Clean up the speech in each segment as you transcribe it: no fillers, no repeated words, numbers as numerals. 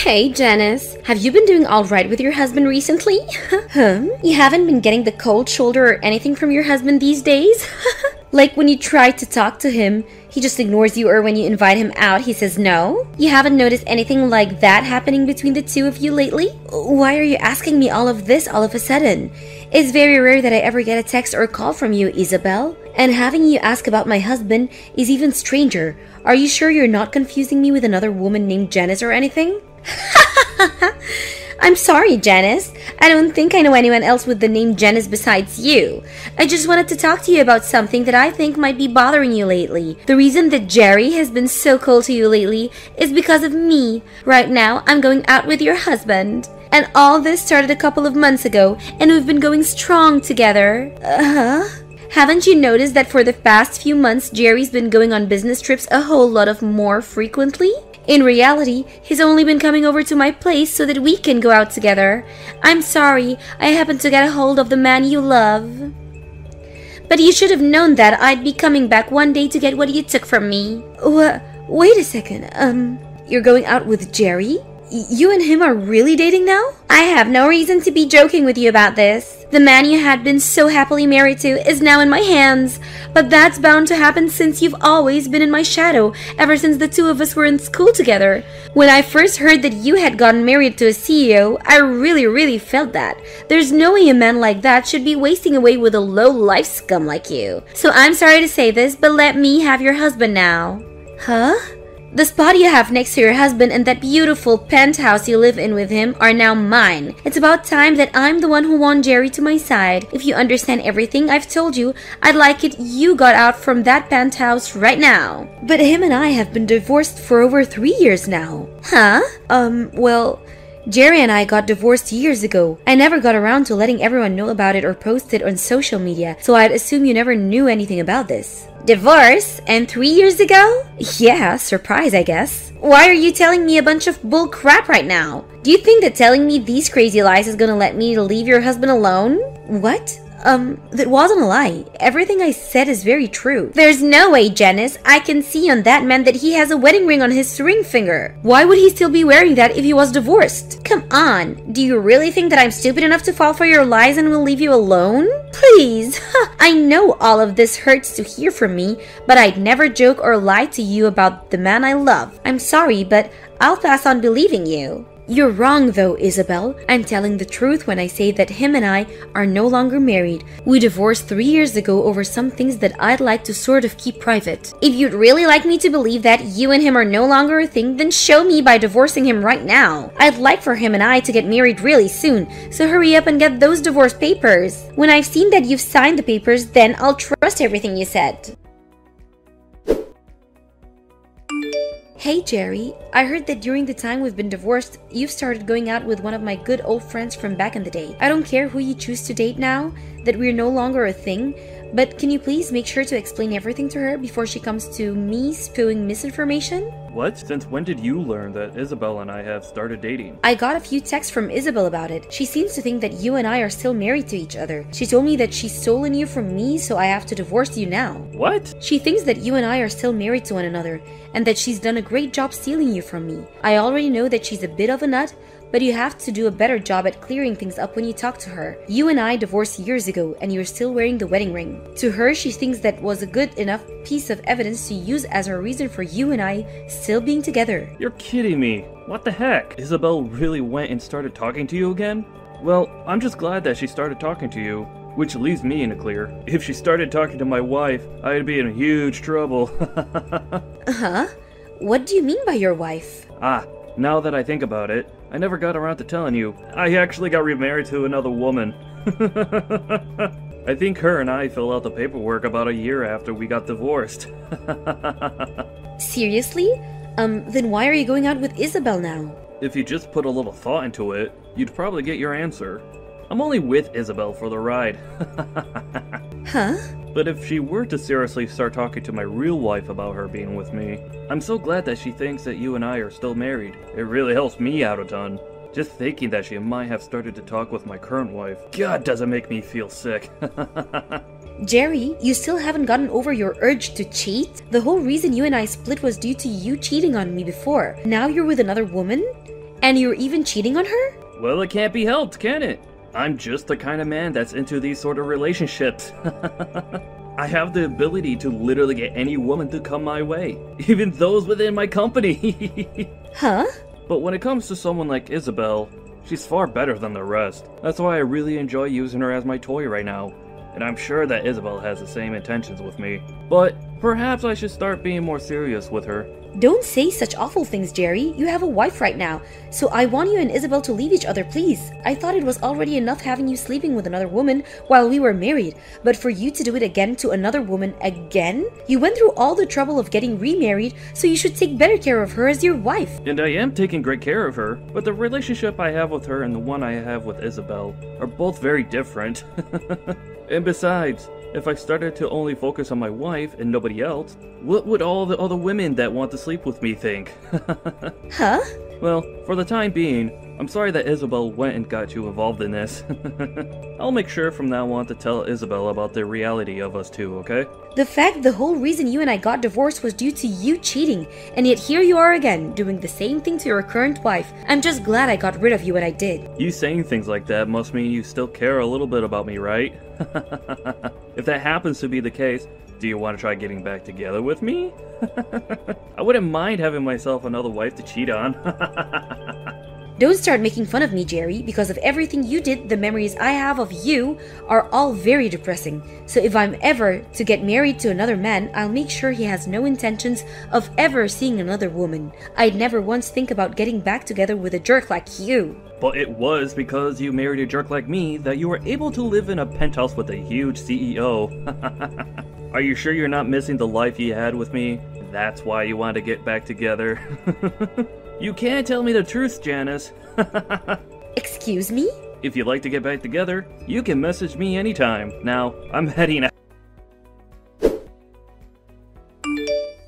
Hey, Janice. Have you been doing alright with your husband recently? You haven't been getting the cold shoulder or anything from your husband these days? Like when you try to talk to him, he just ignores you, or when you invite him out, he says no? You haven't noticed anything like that happening between the two of you lately? Why are you asking me all of this all of a sudden? It's very rare that I ever get a text or a call from you, Isabel. And having you ask about my husband is even stranger. Are you sure you're not confusing me with another woman named Janice or anything? I'm sorry, Janice. I don't think I know anyone else with the name Janice besides you. I just wanted to talk to you about something that I think might be bothering you lately. The reason that Jerry has been so cold to you lately is because of me. Right now, I'm going out with your husband. And all this started a couple of months ago, and we've been going strong together. Haven't you noticed that for the past few months, Jerry's been going on business trips a whole lot of more frequently? In reality, he's only been coming over to my place so that we can go out together. I'm sorry, I happened to get a hold of the man you love. But you should have known that I'd be coming back one day to get what you took from me. Wait a second, you're going out with Jerry? You and him are really dating now? I have no reason to be joking with you about this. The man you had been so happily married to is now in my hands. But that's bound to happen since you've always been in my shadow ever since the two of us were in school together. When I first heard that you had gotten married to a CEO, I really felt that. There's no way a man like that should be wasting away with a low-life scum like you. So I'm sorry to say this, but let me have your husband now. Huh? The spot you have next to your husband and that beautiful penthouse you live in with him are now mine. It's about time that I'm the one who won Jerry to my side. If you understand everything I've told you, I'd like it you got out from that penthouse right now. But him and I have been divorced for over 3 years now. Huh? Well, Jerry and I got divorced years ago. I never got around to letting everyone know about it or post it on social media, so I'd assume you never knew anything about this. Divorce? And 3 years ago? Yeah, surprise, I guess. Why are you telling me a bunch of bull crap right now? Do you think that telling me these crazy lies is gonna let me leave your husband alone? What? That wasn't a lie. Everything I said is very true. There's no way, Janice. I can see on that man that he has a wedding ring on his ring finger. Why would he still be wearing that if he was divorced? Come on. Do you really think that I'm stupid enough to fall for your lies and will leave you alone? Please. I know all of this hurts to hear from me, but I'd never joke or lie to you about the man I love. I'm sorry, but I'll pass on believing you. You're wrong though, Isabel. I'm telling the truth when I say that him and I are no longer married. We divorced 3 years ago over some things that I'd like to sort of keep private. If you'd really like me to believe that you and him are no longer a thing, then show me by divorcing him right now. I'd like for him and I to get married really soon, so hurry up and get those divorce papers. When I've seen that you've signed the papers, then I'll trust everything you said. Hey Jerry, I heard that during the time we've been divorced, you've started going out with one of my good old friends from back in the day. I don't care who you choose to date now, that we're no longer a thing, but can you please make sure to explain everything to her before she comes to me spewing misinformation? What? Since when did you learn that Isabel and I have started dating? I got a few texts from Isabel about it. She seems to think that you and I are still married to each other. She told me that she's stolen you from me, so I have to divorce you now. What? She thinks that you and I are still married to one another, and that she's done a great job stealing you from me. I already know that she's a bit of a nut, but you have to do a better job at clearing things up when you talk to her. You and I divorced years ago, and you're still wearing the wedding ring. To her, she thinks that was a good enough piece of evidence to use as her reason for you and I still being together. You're kidding me. What the heck? Isabel really went and started talking to you again? Well, I'm just glad that she started talking to you, which leaves me in the clear. If she started talking to my wife, I'd be in huge trouble. Huh? What do you mean by your wife? Now that I think about it, I never got around to telling you. I actually got remarried to another woman. I think her and I filled out the paperwork about a year after we got divorced. Seriously? Then why are you going out with Isabel now? If you just put a little thought into it, you'd probably get your answer. I'm only with Isabel for the ride. Huh? But if she were to seriously start talking to my real wife about her being with me, I'm so glad that she thinks that you and I are still married. It really helps me out a ton. Just thinking that she might have started to talk with my current wife, God, does it make me feel sick. Jerry, you still haven't gotten over your urge to cheat? The whole reason you and I split was due to you cheating on me before. Now you're with another woman? And you're even cheating on her? Well, it can't be helped, can it? I'm just the kind of man that's into these sort of relationships. I have the ability to literally get any woman to come my way, even those within my company. Huh? But when it comes to someone like Isabel, she's far better than the rest. That's why I really enjoy using her as my toy right now. And I'm sure that Isabel has the same intentions with me. But perhaps I should start being more serious with her. Don't say such awful things, Jerry. You have a wife right now, so I want you and Isabel to leave each other, please. I thought it was already enough having you sleeping with another woman while we were married, but for you to do it again to another woman again? You went through all the trouble of getting remarried, so you should take better care of her as your wife. And I am taking great care of her, but the relationship I have with her and the one I have with Isabel are both very different. And besides, if I started to only focus on my wife and nobody else, what would all the other women that want to sleep with me think? Huh? Well, for the time being, I'm sorry that Isabel went and got you involved in this. I'll make sure from now on to tell Isabel about the reality of us two, okay? The fact the whole reason you and I got divorced was due to you cheating, and yet here you are again, doing the same thing to your current wife. I'm just glad I got rid of you when I did. You saying things like that must mean you still care a little bit about me, right? If that happens to be the case, do you want to try getting back together with me? I wouldn't mind having myself another wife to cheat on. Don't start making fun of me, Jerry. Because of everything you did, the memories I have of you are all very depressing. So if I'm ever to get married to another man, I'll make sure he has no intentions of ever seeing another woman. I'd never once think about getting back together with a jerk like you. But it was because you married a jerk like me that you were able to live in a penthouse with a huge CEO. Are you sure you're not missing the life you had with me? That's why you want to get back together. You can't tell me the truth, Janice. Excuse me? If you'd like to get back together, you can message me anytime. Now, I'm heading out.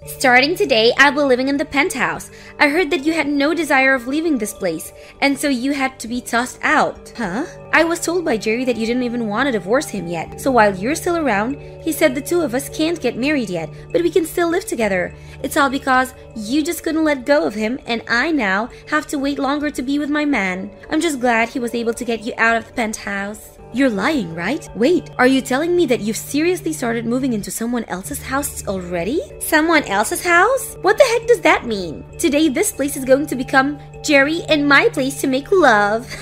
Starting today, I'll be living in the penthouse. I heard that you had no desire of leaving this place, and so you had to be tossed out. Huh? I was told by Jerry that you didn't even want to divorce him yet. So while you're still around, he said the two of us can't get married yet, but we can still live together. It's all because you just couldn't let go of him, and I now have to wait longer to be with my man. I'm just glad he was able to get you out of the penthouse. You're lying, right? Wait, are you telling me that you've seriously started moving into someone else's house already? Someone else's house? What the heck does that mean? Today, this place is going to become Jerry and my place to make love.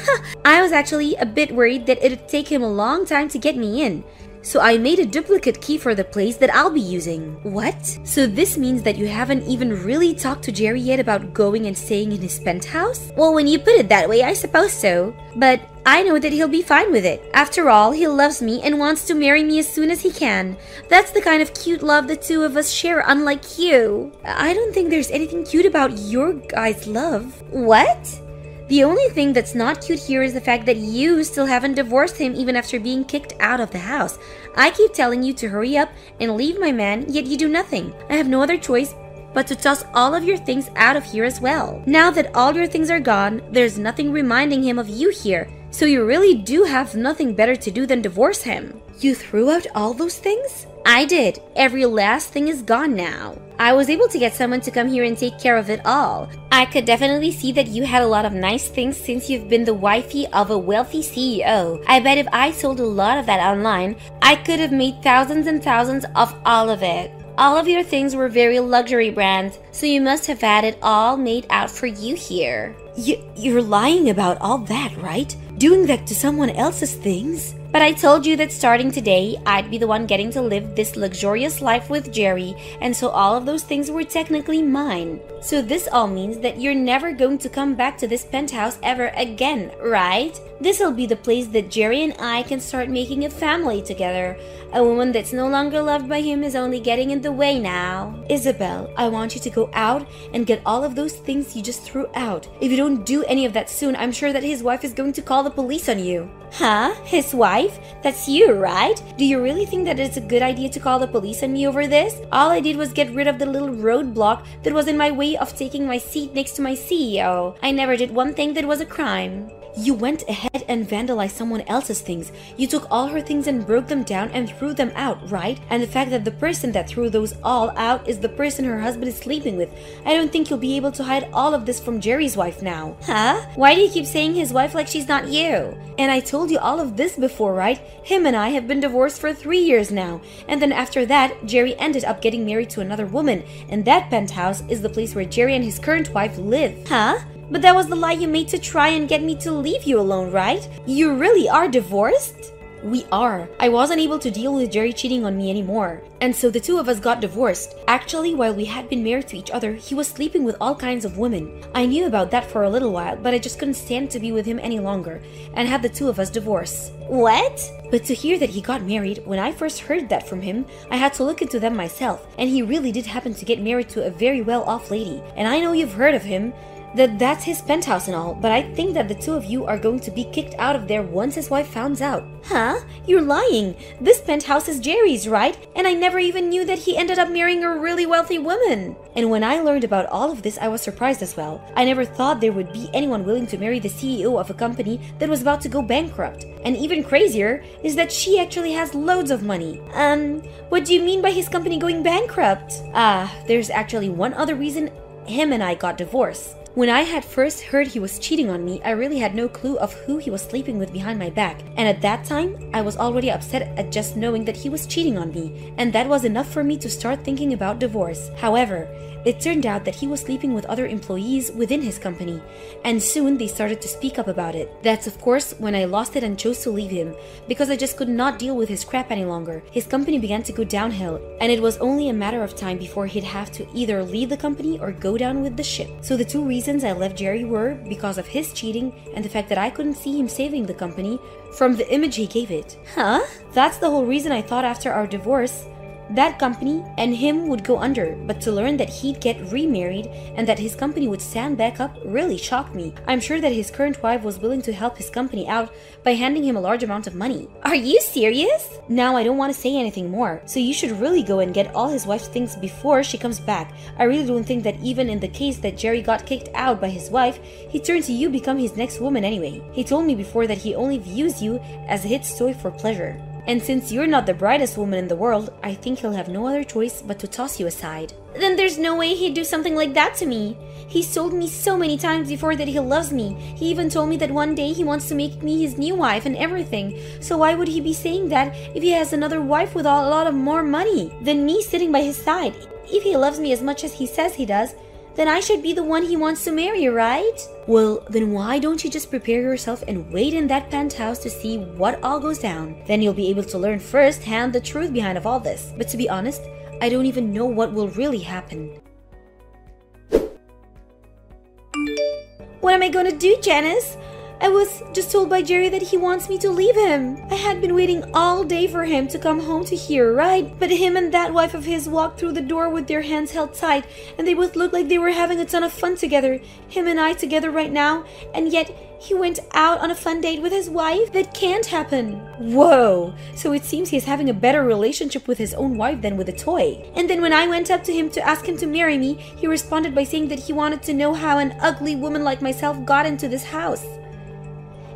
I was actually a bit worried that it'd take him a long time to get me in. So I made a duplicate key for the place that I'll be using. What? So this means that you haven't even really talked to Jerry yet about going and staying in his penthouse? Well, when you put it that way, I suppose so. But I know that he'll be fine with it. After all, he loves me and wants to marry me as soon as he can. That's the kind of cute love the two of us share, unlike you. I don't think there's anything cute about your guys' love. What? The only thing that's not cute here is the fact that you still haven't divorced him even after being kicked out of the house. I keep telling you to hurry up and leave my man, yet you do nothing. I have no other choice but to toss all of your things out of here as well. Now that all your things are gone, there's nothing reminding him of you here. So you really do have nothing better to do than divorce him. You threw out all those things? I did. Every last thing is gone now. I was able to get someone to come here and take care of it all. I could definitely see that you had a lot of nice things since you've been the wifey of a wealthy CEO. I bet if I sold a lot of that online, I could have made thousands and thousands of all of it. All of your things were very luxury brands, so you must have had it all made out for you here. You're lying about all that, right? Doing that to someone else's things? But I told you that starting today, I'd be the one getting to live this luxurious life with Jerry, and so all of those things were technically mine. So this all means that you're never going to come back to this penthouse ever again, right? This'll be the place that Jerry and I can start making a family together. A woman that's no longer loved by him is only getting in the way now. Isabel, I want you to go out and get all of those things you just threw out. If you don't do any of that soon, I'm sure that his wife is going to call the police on you. Huh? His wife? That's you, right? Do you really think that it's a good idea to call the police on me over this? All I did was get rid of the little roadblock that was in my way of taking my seat next to my CEO. I never did one thing that was a crime. You went ahead and vandalized someone else's things. You took all her things and broke them down and threw them out, right? And the fact that the person that threw those all out is the person her husband is sleeping with. I don't think you'll be able to hide all of this from Jerry's wife now. Huh? Why do you keep saying his wife like she's not you? And I told you all of this before, right? Him and I have been divorced for 3 years now. And then after that, Jerry ended up getting married to another woman. And that penthouse is the place where Jerry and his current wife live. Huh? But that was the lie you made to try and get me to leave you alone, right? You really are divorced? We are. I wasn't able to deal with Jerry cheating on me anymore. And so the two of us got divorced. Actually, while we had been married to each other, he was sleeping with all kinds of women. I knew about that for a little while, but I just couldn't stand to be with him any longer and had the two of us divorce. What? But to hear that he got married, when I first heard that from him, I had to look into them myself. And he really did happen to get married to a very well-off lady. And I know you've heard of him. That's his penthouse and all, but I think that the two of you are going to be kicked out of there once his wife finds out. Huh? You're lying. This penthouse is Jerry's, right? And I never even knew that he ended up marrying a really wealthy woman. And when I learned about all of this, I was surprised as well. I never thought there would be anyone willing to marry the CEO of a company that was about to go bankrupt. And even crazier is that she actually has loads of money. What do you mean by his company going bankrupt? There's actually one other reason him and I got divorced. When I had first heard he was cheating on me, I really had no clue of who he was sleeping with behind my back. And at that time, I was already upset at just knowing that he was cheating on me. And that was enough for me to start thinking about divorce. However, it turned out that he was sleeping with other employees within his company. And soon they started to speak up about it. That's of course when I lost it and chose to leave him, because I just could not deal with his crap any longer. His company began to go downhill, and it was only a matter of time before he'd have to either leave the company or go down with the ship. So the two reasons I left Jerry were because of his cheating and the fact that I couldn't see him saving the company from the image he gave it. Huh? That's the whole reason I thought after our divorce that company and him would go under, but to learn that he'd get remarried and that his company would stand back up really shocked me. I'm sure that his current wife was willing to help his company out by handing him a large amount of money. Are you serious? Now I don't want to say anything more, so you should really go and get all his wife's things before she comes back. I really don't think that even in the case that Jerry got kicked out by his wife, he turned to you become his next woman anyway. He told me before that he only views you as a hit toy for pleasure. And since you're not the brightest woman in the world, I think he'll have no other choice but to toss you aside. Then there's no way he'd do something like that to me. He's told me so many times before that he loves me. He even told me that one day he wants to make me his new wife and everything. So why would he be saying that if he has another wife with a lot of more money than me sitting by his side? If he loves me as much as he says he does, then I should be the one he wants to marry, right? Well, then why don't you just prepare yourself and wait in that penthouse to see what all goes down? Then you'll be able to learn firsthand the truth behind of all this. But to be honest, I don't even know what will really happen. What am I gonna do, Janice? I was just told by Jerry that he wants me to leave him. I had been waiting all day for him to come home to here, right? But him and that wife of his walked through the door with their hands held tight, and they both looked like they were having a ton of fun together. Him and I together right now, and yet he went out on a fun date with his wife? That can't happen. Whoa! So it seems he's having a better relationship with his own wife than with a toy. And then when I went up to him to ask him to marry me, he responded by saying that he wanted to know how an ugly woman like myself got into this house.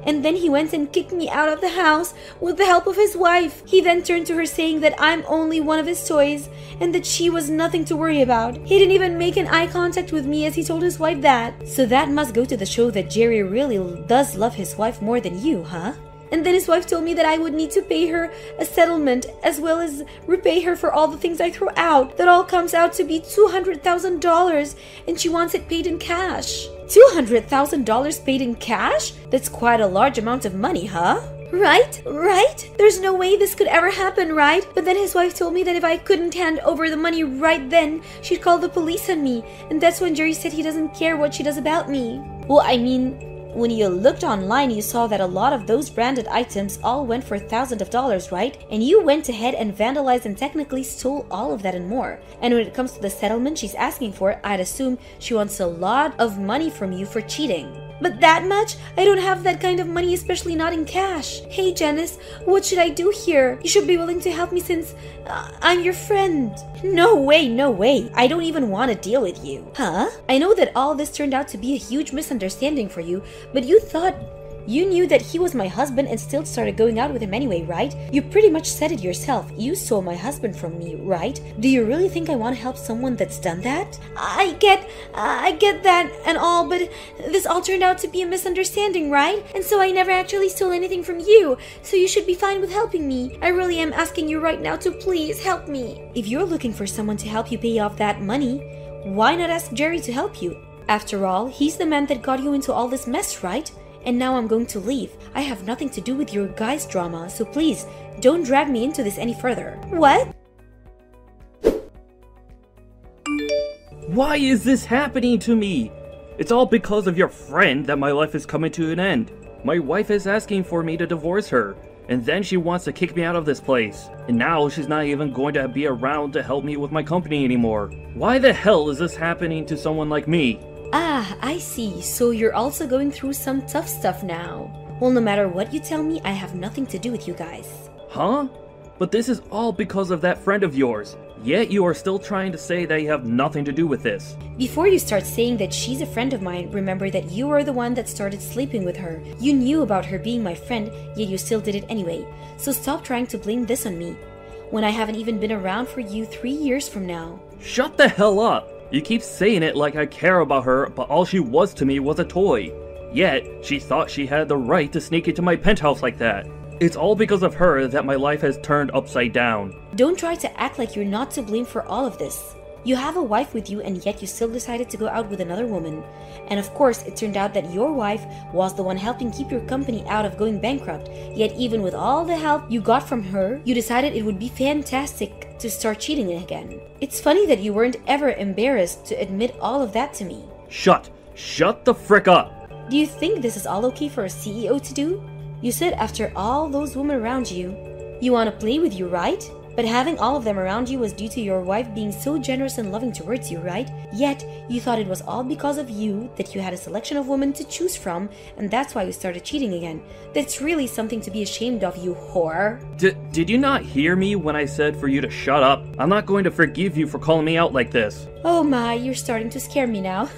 And then he went and kicked me out of the house with the help of his wife. He then turned to her saying that I'm only one of his toys and that she was nothing to worry about. He didn't even make an eye contact with me as he told his wife that. So that must go to the show that Jerry really does love his wife more than you, huh? And then his wife told me that I would need to pay her a settlement as well as repay her for all the things I threw out. That all comes out to be $200,000 and she wants it paid in cash. $200,000 paid in cash? That's quite a large amount of money, huh? Right? There's no way this could ever happen, right? But then his wife told me that if I couldn't hand over the money right then, she'd call the police on me. And that's when Jerry said he doesn't care what she does about me. Well, I mean, when you looked online, you saw that a lot of those branded items all went for thousands of dollars, right? And you went ahead and vandalized and technically stole all of that and more. And when it comes to the settlement she's asking for, I'd assume she wants a lot of money from you for cheating. But that much? I don't have that kind of money, especially not in cash. Hey Janice, what should I do here? You should be willing to help me since I'm your friend. No way. I don't even want to deal with you. Huh? I know that all this turned out to be a huge misunderstanding for you, but you thought You knew that he was my husband and still started going out with him anyway, right? You pretty much said it yourself. You stole my husband from me, right? Do you really think I want to help someone that's done that? I get that and all, but this all turned out to be a misunderstanding, right? And so I never actually stole anything from you, so you should be fine with helping me. I really am asking you right now to please help me. If you're looking for someone to help you pay off that money, why not ask Jerry to help you? After all, he's the man that got you into all this mess, right? And now I'm going to leave. I have nothing to do with your guys' drama, so please, don't drag me into this any further. What? Why is this happening to me? It's all because of your friend that my life is coming to an end. My wife is asking for me to divorce her, and then she wants to kick me out of this place. And now she's not even going to be around to help me with my company anymore. Why the hell is this happening to someone like me? Ah, I see. So you're also going through some tough stuff now. Well, no matter what you tell me, I have nothing to do with you guys. Huh? But this is all because of that friend of yours. Yet you are still trying to say that you have nothing to do with this. Before you start saying that she's a friend of mine, remember that you are the one that started sleeping with her. You knew about her being my friend, yet you still did it anyway. So stop trying to blame this on me, when I haven't even been around for you 3 years from now. Shut the hell up! You keep saying it like I care about her, but all she was to me was a toy. Yet, she thought she had the right to sneak into my penthouse like that. It's all because of her that my life has turned upside down. Don't try to act like you're not to blame for all of this. You have a wife with you and yet you still decided to go out with another woman. And of course, it turned out that your wife was the one helping keep your company out of going bankrupt. Yet even with all the help you got from her, you decided it would be fantastic to start cheating again. It's funny that you weren't ever embarrassed to admit all of that to me. Shut the frick up! Do you think this is all okay for a CEO to do? You said after all those women around you, you want to play with you, right? But having all of them around you was due to your wife being so generous and loving towards you, right? Yet, you thought it was all because of you that you had a selection of women to choose from, and that's why you started cheating again. That's really something to be ashamed of, you whore. Did you not hear me when I said for you to shut up? I'm not going to forgive you for calling me out like this. Oh my, you're starting to scare me now.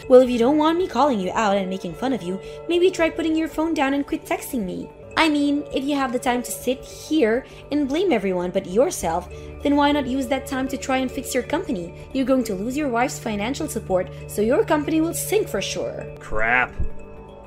Well, if you don't want me calling you out and making fun of you, maybe try putting your phone down and quit texting me. I mean, if you have the time to sit here and blame everyone but yourself, then why not use that time to try and fix your company? You're going to lose your wife's financial support, so your company will sink for sure. Crap.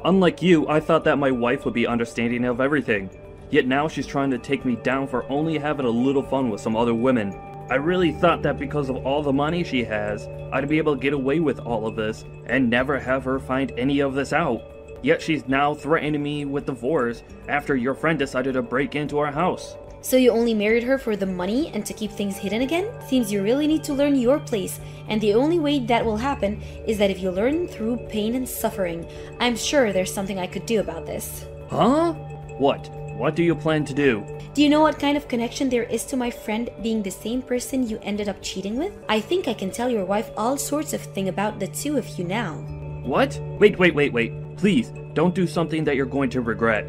Unlike you, I thought that my wife would be understanding of everything. Yet now she's trying to take me down for only having a little fun with some other women. I really thought that because of all the money she has, I'd be able to get away with all of this and never have her find any of this out. Yet she's now threatening me with divorce after your friend decided to break into our house. So you only married her for the money and to keep things hidden again? Seems you really need to learn your place, and the only way that will happen is that if you learn through pain and suffering. I'm sure there's something I could do about this. Huh? What? What do you plan to do? Do you know what kind of connection there is to my friend being the same person you ended up cheating with? I think I can tell your wife all sorts of things about the two of you now. What? Wait. Please, don't do something that you're going to regret.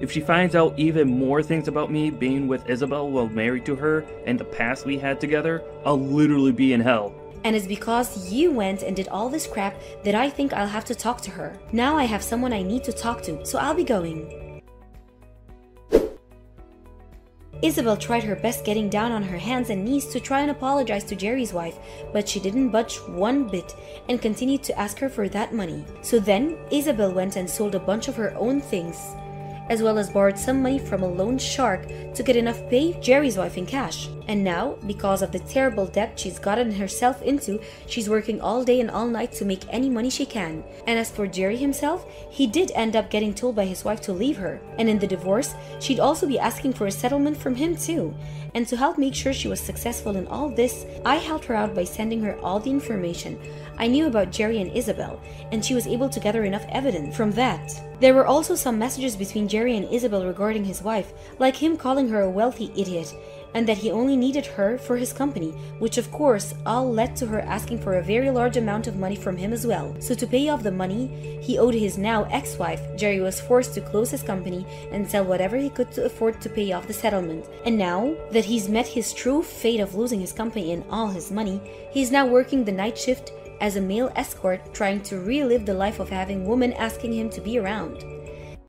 If she finds out even more things about me being with Isabel while married to her and the past we had together, I'll literally be in hell. And it's because you went and did all this crap that I think I'll have to talk to her. Now I have someone I need to talk to, so I'll be going. Isabel tried her best getting down on her hands and knees to try and apologize to Jerry's wife, but she didn't budge one bit and continued to ask her for that money. So then, Isabel went and sold a bunch of her own things, as well as borrowed some money from a loan shark to get enough pay Jerry's wife in cash. And now, because of the terrible debt she's gotten herself into, she's working all day and all night to make any money she can. And as for Jerry himself, he did end up getting told by his wife to leave her. And in the divorce, she'd also be asking for a settlement from him too. And to help make sure she was successful in all this, I helped her out by sending her all the information I knew about Jerry and Isabel, and she was able to gather enough evidence from that. There were also some messages between Jerry and Isabel regarding his wife, like him calling her a wealthy idiot, and that he only needed her for his company, which of course all led to her asking for a very large amount of money from him as well. So to pay off the money he owed his now ex-wife, Jerry was forced to close his company and sell whatever he could to afford to pay off the settlement. And now that he's met his true fate of losing his company and all his money, he's now working the night shift as a male escort, trying to relive the life of having women asking him to be around.